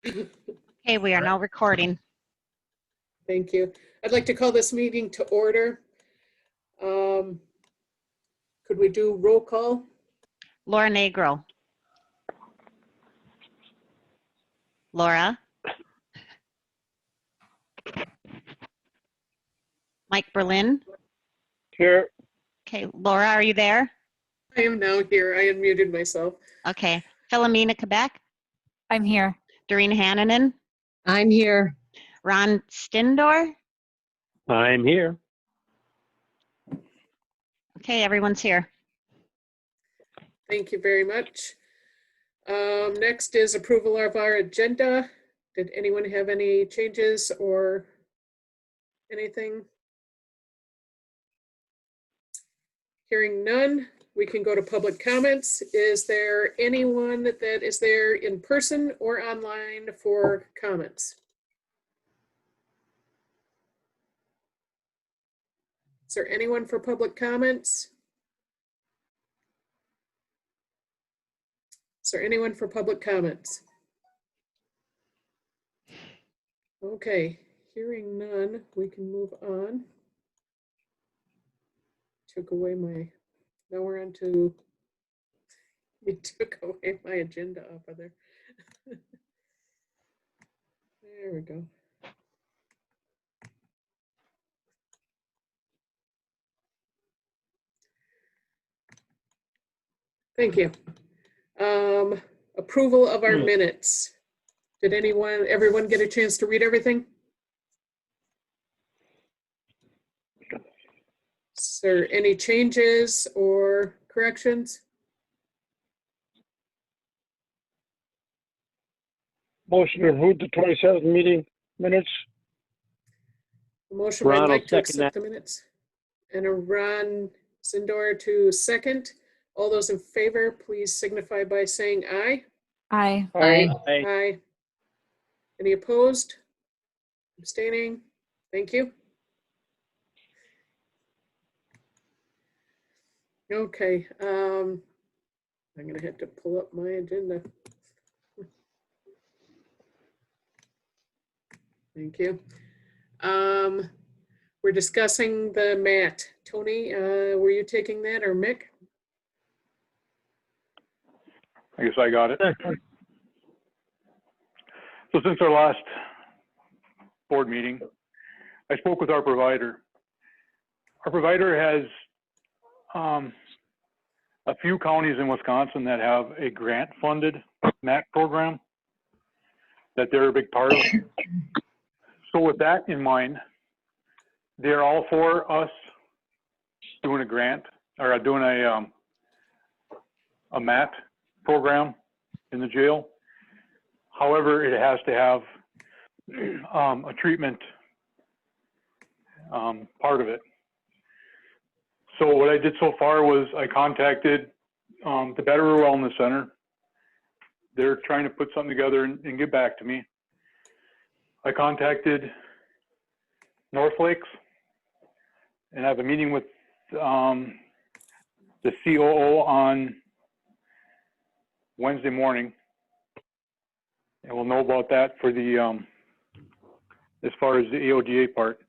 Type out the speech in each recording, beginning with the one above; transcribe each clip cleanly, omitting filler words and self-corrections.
Okay, we are now recording. Thank you. I'd like to call this meeting to order. Could we do roll call? Laura Negro. Laura. Mike Berlin. Here. Okay, Laura, are you there? I am now here. I unmuted myself. Okay. Philomena Quebec. I'm here. Doreen Hannanen. I'm here. Ron Stindor. I'm here. Okay, everyone's here. Thank you very much. Next is approval of our agenda. Did anyone have any changes or anything? Hearing none, we can go to public comments. Is there anyone that is there in person or online for comments? Is there anyone for public comments? Is there anyone for public comments? Okay, hearing none, we can move on. Took away my, now we're on to, you took away my agenda off of there. There we go. Thank you. Approval of our minutes. Did everyone get a chance to read everything? Is there any changes or corrections? Motion to approve the 27th meeting minutes. Motion by Ron will Mike to second accept the minutes. And a Ron Sindor to second. All those in favor, please signify by saying aye. Aye. Aye. Aye. Any opposed? Abstaining? Thank you. Okay, I'm gonna have to pull up my agenda. Thank you. We're discussing the MAT. Tony, were you taking that, or Mick? I guess I got it. So since our last board meeting, I spoke with our provider. Our provider has a few counties in Wisconsin that have a grant-funded MAT program that they're a big part of. So with that in mind, they're all for us doing a grant or doing a MAT program in the jail. However, it has to have a treatment part of it. So what I did so far was I contacted the Better Wellness Center. They're trying to put something together and get back to me. I contacted North Lakes and I have a meeting with the COO on Wednesday morning. And we'll know about that for the, as far as the AODA part.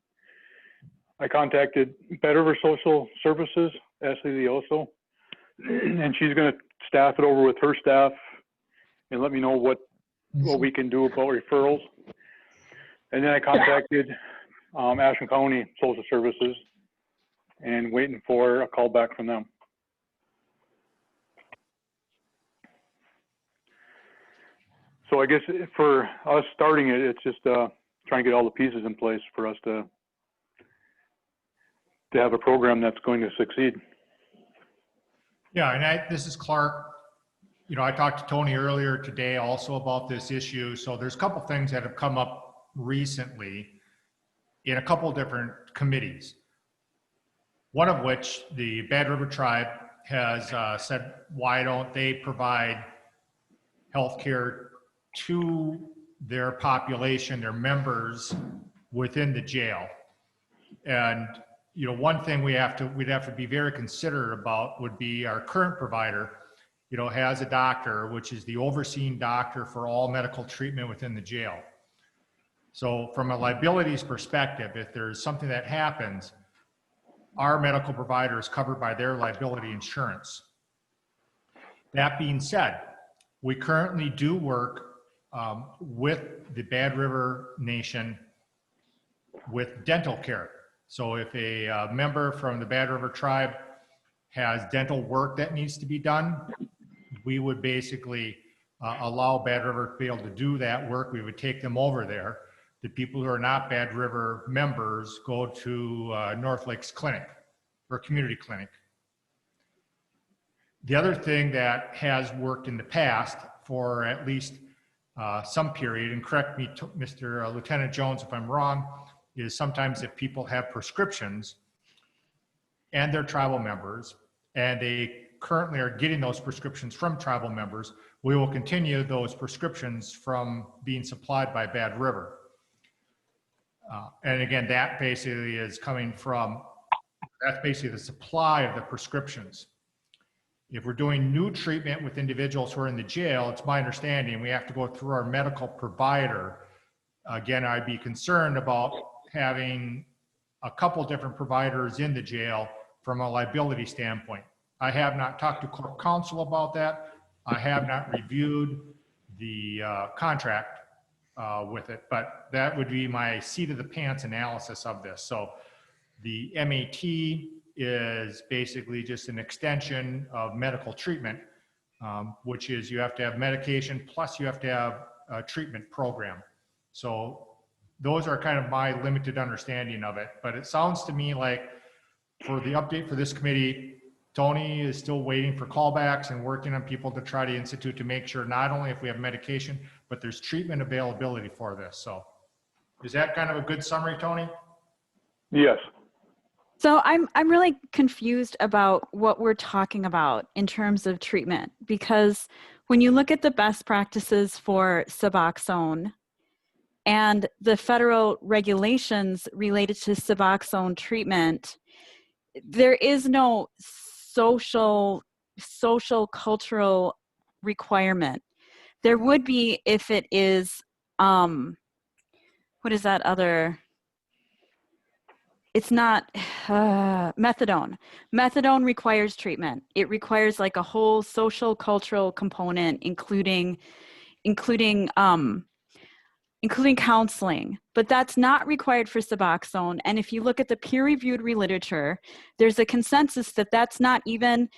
I contacted Better Social Services, Ashley Leoso, and she's gonna staff it over with her staff and let me know what we can do about referrals. And then I contacted Ashland County Social Services and waiting for a call back from them. So I guess for us starting it, it's just trying to get all the pieces in place for us to have a program that's going to succeed. Yeah, and this is Clark. You know, I talked to Tony earlier today also about this issue. So there's a couple things that have come up recently in a couple different committees. One of which the Bad River Tribe has said, why don't they provide healthcare to their population, their members within the jail? And you know, one thing we'd have to be very considerate about would be our current provider has a doctor, which is the overseeing doctor for all medical treatment within the jail. So from a liabilities perspective, if there's something that happens, our medical provider is covered by their liability insurance. That being said, we currently do work with the Bad River Nation with dental care. So if a member from the Bad River tribe has dental work that needs to be done, we would basically allow Bad River to be able to do that work. We would take them over there. The people who are not Bad River members go to North Lakes Clinic or community clinic. The other thing that has worked in the past for at least some period, and correct me, Mr. Lieutenant Jones, if I'm wrong, is sometimes if people have prescriptions and they're tribal members and they currently are getting those prescriptions from tribal members, we will continue those prescriptions from being supplied by Bad River. And again, that basically is coming from, that's basically the supply of the prescriptions. If we're doing new treatment with individuals who are in the jail, it's my understanding we have to go through our medical provider. Again, I'd be concerned about having a couple different providers in the jail from a liability standpoint. I have not talked to court counsel about that. I have not reviewed the contract with it, but that would be my seat of the pants analysis of this. So the MAT is basically just an extension of medical treatment, which is you have to have medication plus you have to have a treatment program. So those are kind of my limited understanding of it, but it sounds to me like for the update for this committee, Tony is still waiting for callbacks and working on people to try to institute to make sure not only if we have medication, but there's treatment availability for this. So is that kind of a good summary, Tony? Yes. So I'm really confused about what we're talking about in terms of treatment, because when you look at the best practices for Suboxone and the federal regulations related to Suboxone treatment, there is no social cultural requirement. There would be if it is, what is that other? It's not methadone. Methadone requires treatment. It requires like a whole social cultural component, including counseling, but that's not required for Suboxone. And if you look at the peer-reviewed literature, there's a consensus that that's not even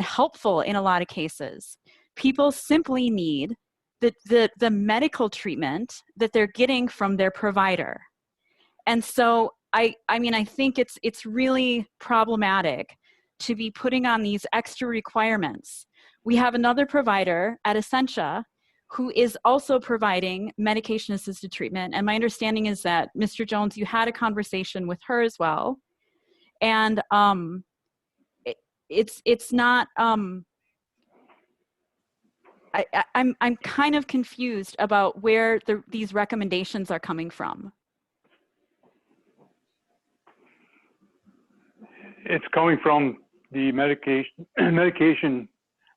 helpful in a lot of cases. People simply need the medical treatment that they're getting from their provider. And so I mean, I think it's really problematic to be putting on these extra requirements. We have another provider at Essentia who is also providing medication-assisted treatment. And my understanding is that, Mr. Jones, you had a conversation with her as well. And it's not, I'm kind of confused about where these recommendations are coming from. It's coming from the medication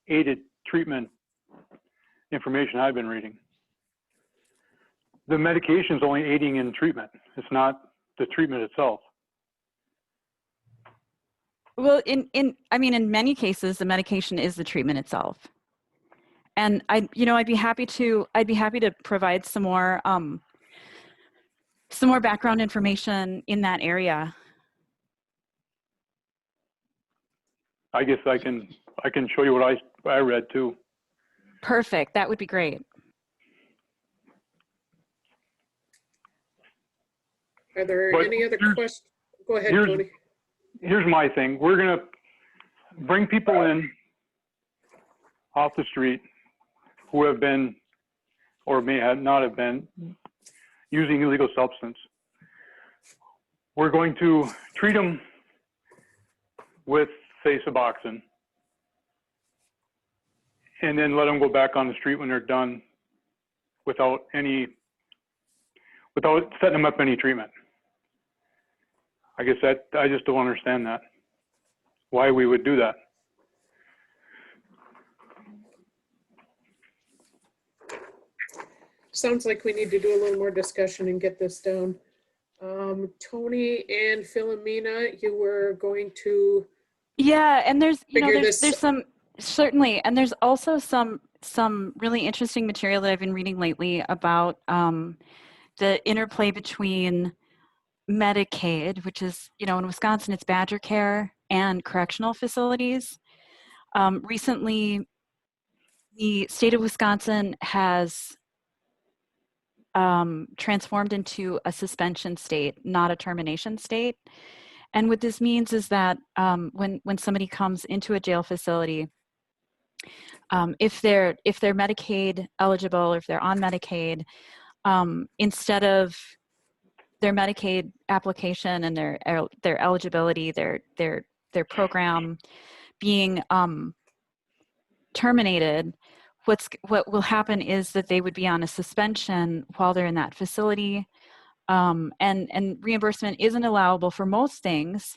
aided treatment information I've been reading. The medication is only aiding in treatment. It's not the treatment itself. Well, in many cases, the medication is the treatment itself. And I'd be happy to provide some more background information in that area. I guess I can show you what I read too. Perfect. That would be great. Are there But any other questions? Go ahead, here's- Tony. Here's my thing. We're going to bring people in off the street who have been or may not have been using illegal substance. We're going to treat them with, say, Suboxone, and then let them go back on the street when they're done without setting them up any treatment. I guess I just don't understand that, why we would do that. sounds like we need to do a little more discussion and get this down. Tony and Philomena, you were going to Yeah, and there's, you know, figure there's this. some, certainly, and there's also some really interesting material that I've been reading lately about the interplay between Medicaid, which is, you know, in Wisconsin, it's Badger Care, and correctional facilities. Recently, the state of Wisconsin has transformed into a suspension state, not a termination state. And what this means is that when somebody comes into a jail facility, if they're Medicaid eligible, or if they're on Medicaid, instead of their Medicaid application and their eligibility, their program being terminated, what will happen is that they would be on a suspension while they're in that facility, and reimbursement isn't allowable for most things.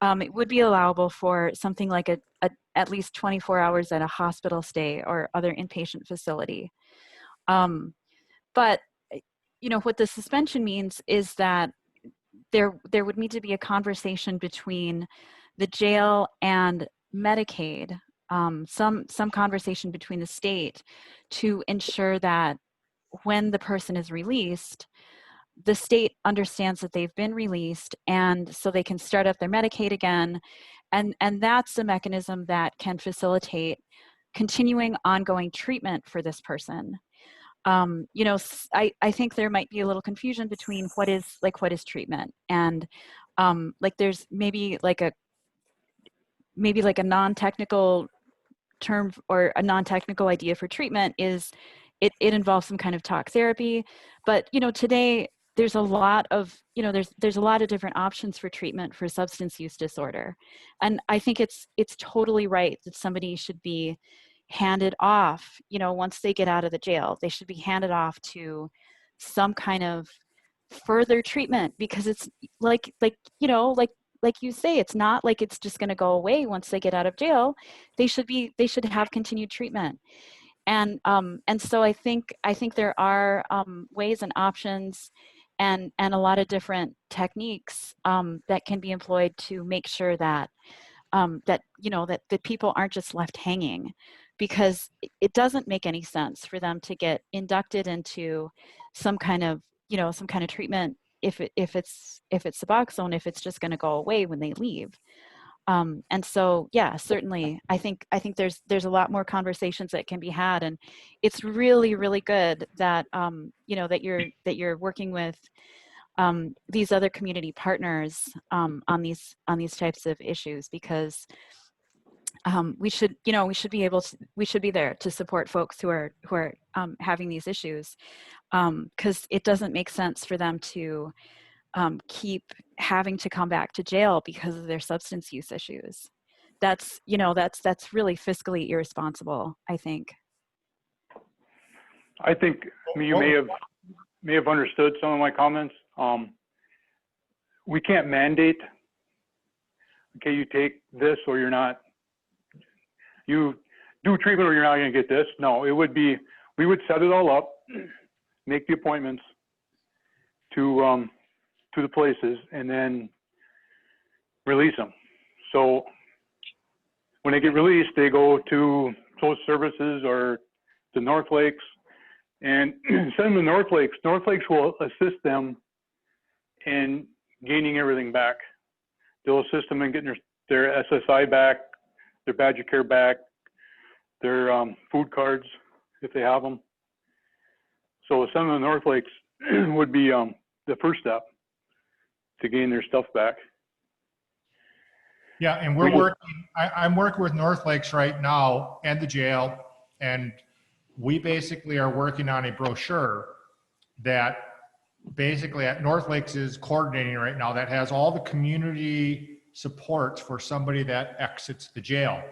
It would be allowable for something like at least 24 hours at a hospital stay or other inpatient facility. But you know what the suspension means is that there would need to be a conversation between the jail and Medicaid, some conversation between the state to ensure that when the person is released, the state understands that they've been released, and so they can start up their Medicaid again. And that's the mechanism that can facilitate continuing ongoing treatment for this person. You know, I think there might be a little confusion between what is treatment, and like there's maybe like a non-technical term or a non-technical idea for treatment is it involves some kind of talk therapy. But you know, today there's a lot of, you know, there's a lot of different options for treatment for substance use disorder. And I think it's totally right that somebody should be handed off, you know, once they get out of the jail, they should be handed off to some kind of further treatment, because it's you know, like you say, it's not like it's just going to go away once they get out of jail. They should have continued treatment. And so I think there are ways and options and a lot of different techniques that can be employed to make sure that that, you know, that people aren't just left hanging, because it doesn't make any sense for them to get inducted into some kind of, you know, some kind of treatment if it's Suboxone, if it's just going to go away when they leave. And so, yeah, certainly, I think there's a lot more conversations that can be had, and it's really, really good that you know, that you're working with these other community partners on these types of issues, because we should be there to support folks who are having these issues, because it doesn't make sense for them to keep having to come back to jail because of their substance use issues. That's, you know, that's really fiscally irresponsible, I think. I think you may have understood some of my comments. We can't mandate, okay, you take this or you're not, you do treatment or you're not going to get this. No, it would be, we would set it all up, make the appointments to the places, and then release them. So when they get released, they go to social services or to North Lakes, and send them to North Lakes. North Lakes will assist them in gaining everything back. They'll assist them in getting their SSI back, their Badger Care back, their food cards if they have them. So sending them to North Lakes would be the first step to gain their stuff back. Yeah, and we're working, I'm working with North Lakes right now and the jail, and we basically are working on a brochure that basically at North Lakes is coordinating right now, that has all the community supports for somebody that exits the jail.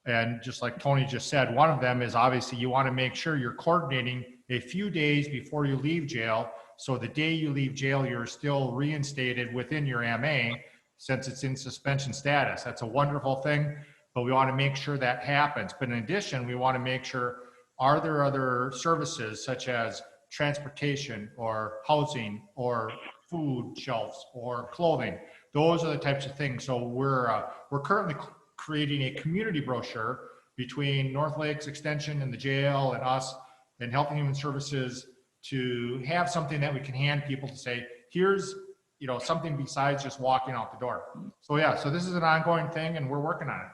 And just like Tony just said, one of them is obviously you want to make sure you're coordinating a few days before you leave jail. So the day you leave jail, you're still reinstated within your MA, since it's in suspension status. That's a wonderful thing, but we want to make sure that happens. But in addition, we want to make sure, are there other services such as transportation or housing or food shelves or clothing. Those are the types of things. So we're currently creating a community brochure between North Lakes Extension and the jail and us and Health and Human Services to have something that we can hand people to say, here's, you know, something besides just walking out the door. So yeah, so this is an ongoing thing and we're working on it.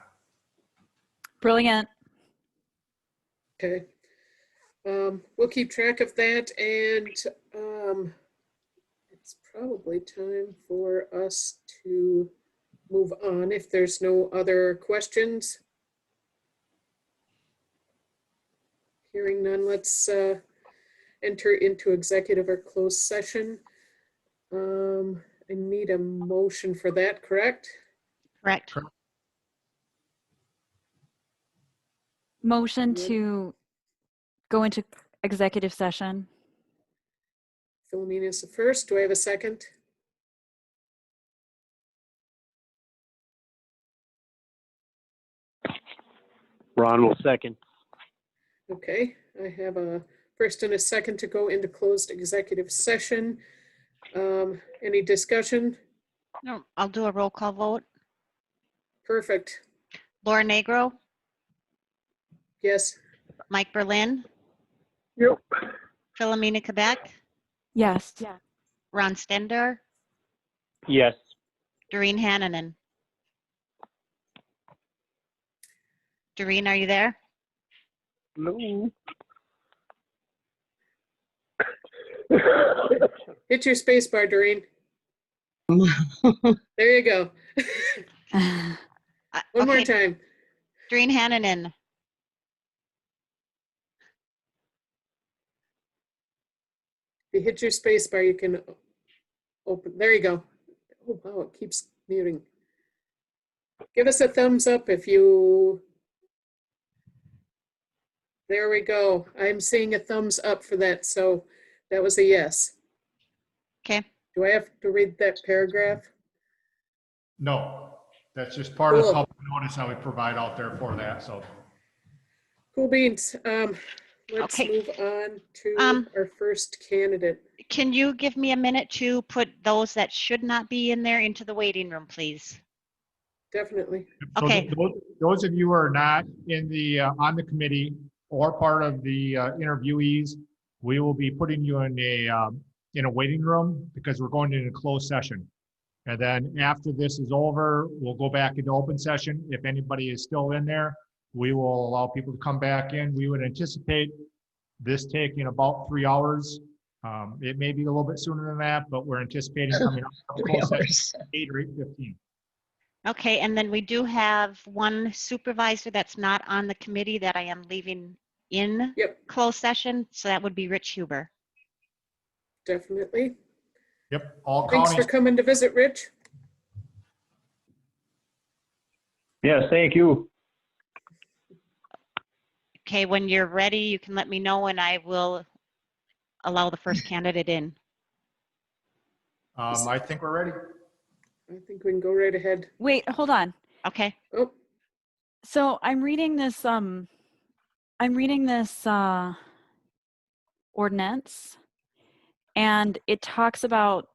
Brilliant. Okay. We'll keep track of that, and it's probably time for us to move on if there's no other questions. Hearing none, let's enter into executive or closed session. I need a motion for that, correct? Correct. Motion Good. to go into executive session. Philomena is the first. Do I have a second? Ron will second. Okay, I have a first and a second to go into closed executive session. Any discussion? No, I'll do a roll call vote. Perfect. Laura Negro, Yes. Mike Berlin, Yep. Philomena Quebec, Yes. Ron Stendor, Yes. Doreen Hannanen. Doreen, are you there? No. Hit your space bar, Doreen. There you go. One more Okay, time. Doreen Hannanen, If you hit your space bar, you can open. There you go. Oh, wow, it keeps muting. Give us a thumbs up if you. There we go. I'm seeing a thumbs up for that. So that was a yes. okay. Do I have to read that paragraph? No, that's just part of the Cool. public notice that we provide out there for that, so. Cool beans. Let's Okay. move on to our first candidate. Can you give me a minute to put those that should not be in there into the waiting room, please? Definitely. So Okay. those of you who are not in the, on the committee or part of the interviewees, we will be putting you in a waiting room because we're going into closed session. And then after this is over, we'll go back into open session. If anybody is still in there, we will allow people to come back in. We would anticipate this taking about 3 hours. It may be a little bit sooner than that, but we're anticipating coming up with closed session 8 or 8:15. Okay, and then we do have one supervisor that's not on the committee that I am leaving in Yep, closed session, so that would be Rich Huber. definitely. Yep, all Thanks for counties. coming to visit, Rich. Yes, thank you. Okay, when you're ready, you can let me know and I will allow the first candidate in. I think we're ready. I think we can go right ahead. Wait, hold on. Okay, Oh, So I'm reading this ordinance, and it talks about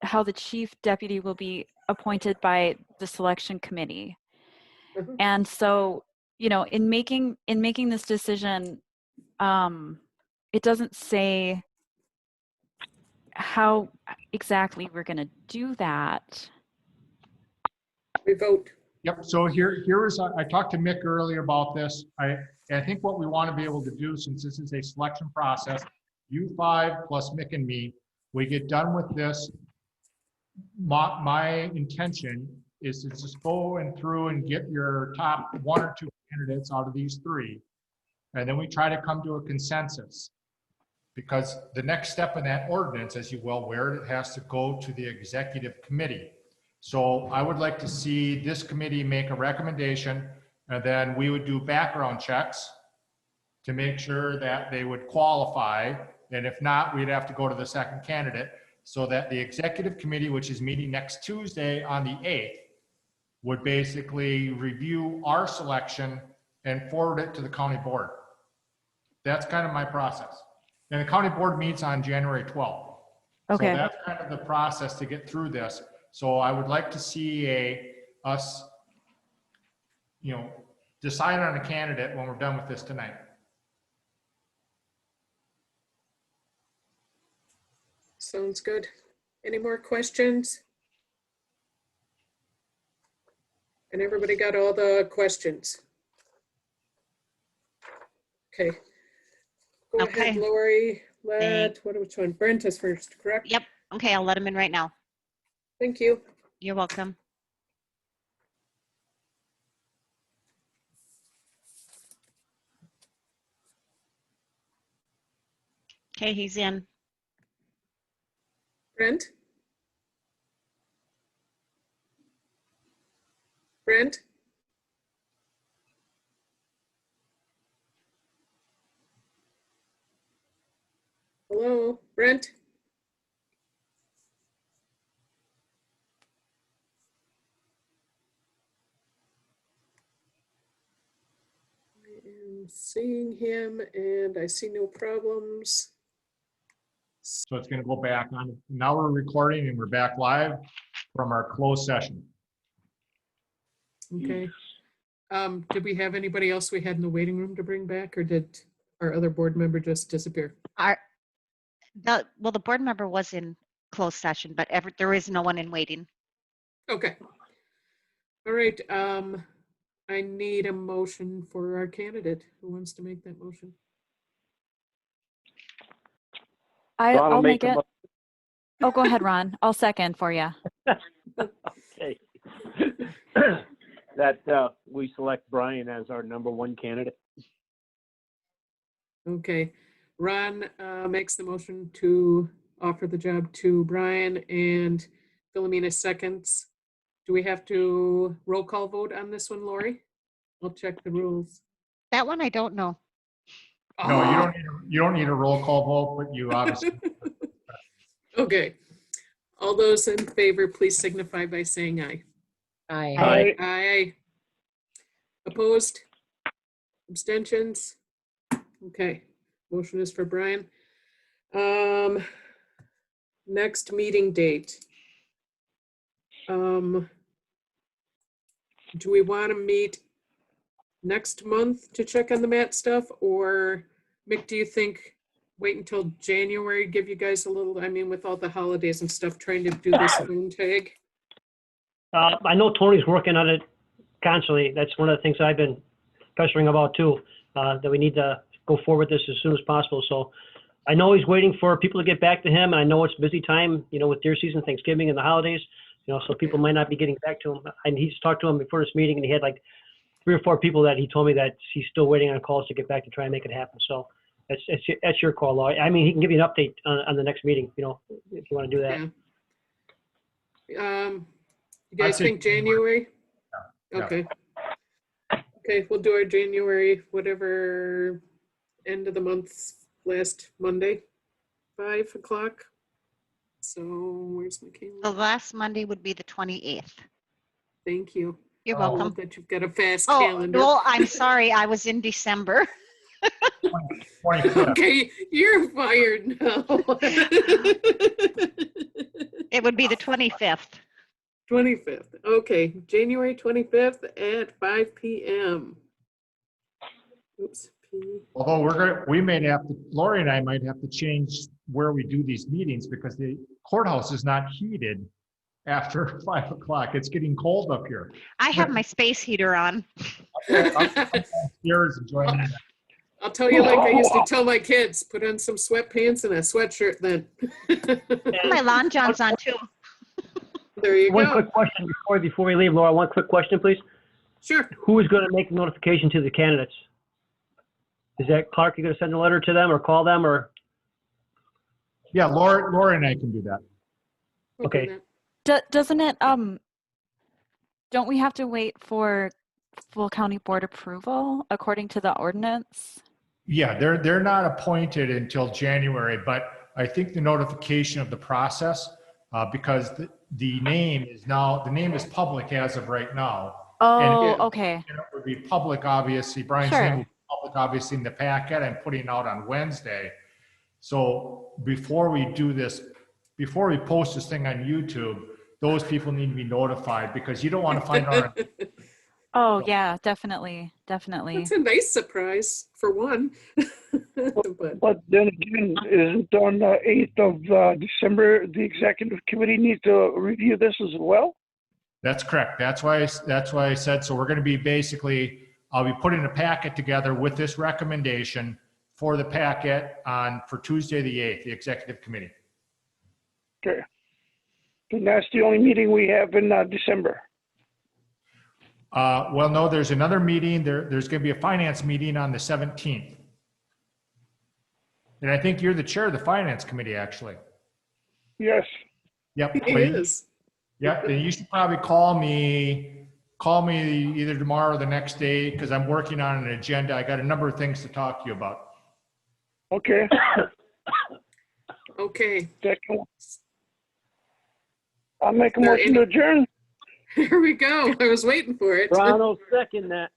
how the chief deputy will be appointed by the selection committee. uh-huh. And so, you know, in making this decision, it doesn't say how exactly we're going to do that. We vote. Yep, so here is, I talked to Mick earlier about this. I think what we want to be able to do, since this is a selection process, you five plus Mick and me, we get done with this. My intention is to just go and through and get your top 1 or 2 candidates out of these 3. And then we try to come to a consensus. Because the next step in that ordinance, as you well aware, it has to go to the executive committee. So I would like to see this committee make a recommendation, and then we would do background checks to make sure that they would qualify. And if not, we'd have to go to the second candidate, so that the executive committee, which is meeting next Tuesday on the 8th, would basically review our selection and forward it to the county board. That's kind of my process. And the county board meets on January 12th. Okay. So that's kind of the process to get through this. So I would like to see us, decide on a candidate when we're done with this tonight. Sounds good. Any more questions? And everybody got all the questions? Okay. Go ahead, Okay. Lori. Thank- Which one? Brent is first, correct? Yep. Okay, I'll let him in right now. Thank you. You're welcome. Okay, he's in. Brent? Brent? Hello, Brent? I am seeing him and I see no problems. So it's going to go back on. Now we're recording and we're back live from our closed session. Okay. Did we have anybody else we had in the waiting room to bring back, or did our other board member just disappear? Well, the board member was in closed session, but there is no one in waiting. Okay. All right. I need a motion for our candidate. Who wants to make that motion? Ron will I'll make a it. Oh, go ahead, Ron. I'll second for you. Okay. That we select Brian as our #1 candidate. Okay. Ron makes the motion to offer the job to Brian, and Philomena seconds. Do we have to roll call vote on this one, Lori? I'll check the rules. That one I don't know. No, you don't need a roll call vote, but you obviously. Okay. All those in favor, please signify by saying aye. Aye. Aye. Aye. Opposed? Abstentions? Okay, motion is for Brian. Next meeting date. Do we want to meet next month to check on the mat stuff, or Mick, do you think wait until January, give you guys a little, I mean, with all the holidays and stuff, trying to do this phone tag? I know Tony's working on it constantly. That's one of the things I've been pressuring about too, that we need to go forward with this as soon as possible. So I know he's waiting for people to get back to him. And I know it's busy time, with deer season, Thanksgiving and the holidays, so people might not be getting back to him. And he's talked to him before this meeting, and he had like 3 or 4 people that he told me that he's still waiting on calls to get back to try and make it happen. So that's your call, Laura. I mean, he can give you an update on the next meeting, if you want to do that. Yeah. You guys I'd say think January? Yeah. Okay. Okay, we'll do our January, whatever, end of the month, last Monday, 5 o'clock. So where's my The calendar? last Monday would be the 28th. Thank you. You're I love welcome. that you've got a fast Oh, calendar. well, I'm sorry. I was in December. 25th. Okay, you're fired now. It would be the 25th. 25th. Okay, January 25th at 5 p.m. Oops. Although we may have to, Lori and I might have to change where we do these meetings because the courthouse is not heated after 5 o'clock. It's getting cold up here. I have my space heater on. Upstairs enjoying it. I'll tell you like I used to tell my kids, put on some sweatpants and a sweatshirt then. My lawn john's on too. There you One go. quick question before we leave, Laura. One quick question, please. Sure. Who is going to make the notification to the candidates? Is that Clark? You going to send a letter to them or call them or? Yeah, Lori and I can do that. We'll do Okay. that. Doesn't it, don't we have to wait for full county board approval according to the ordinance? Yeah, they're not appointed until January, but I think the notification of the process, because the name is public as of right now. Oh, Yeah. okay. And it would be public, obviously, Brian's Sure. name will be public, obviously, in the packet I'm putting out on Wednesday. So before we do this, before we post this thing on YouTube, those people need to be notified because you don't want to find out. Oh, yeah, definitely, definitely. That's a nice surprise for one. But But then again, isn't on the 8th of December, the executive committee needs to review this as well? That's correct. That's why I said, so we're going to be basically, I'll be putting a packet together with this recommendation for the packet for Tuesday, the 8th, the executive committee. Okay. And that's the only meeting we have in December. Well, no, there's another meeting. There's going to be a finance meeting on the 17th. And I think you're the chair of the finance committee, actually. Yes. Yep. it is. Yep. And you should probably call me either tomorrow or the next day because I'm working on an agenda. I got a number of things to talk to you about. Okay. Okay, Second. I'll make a There motion to adjourn. here we go. I was waiting for it. Ron will second that.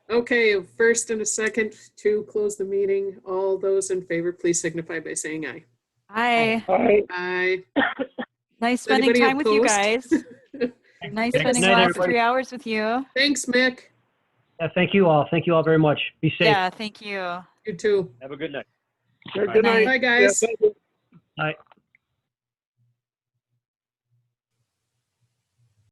Okay, a first and a second to close the meeting. All those in favor, please signify by saying aye. Hi. All right. Aye. Nice spending Anybody time with you opposed? guys. Nice Thanks. spending Good the night, last everybody. 3 hours with you. Thanks, Mick. Yeah, thank you all. Thank you all very much. Be safe. Yeah, thank you. You too. Have a good night. Good night. Bye, guys. Yeah, thank you. Bye.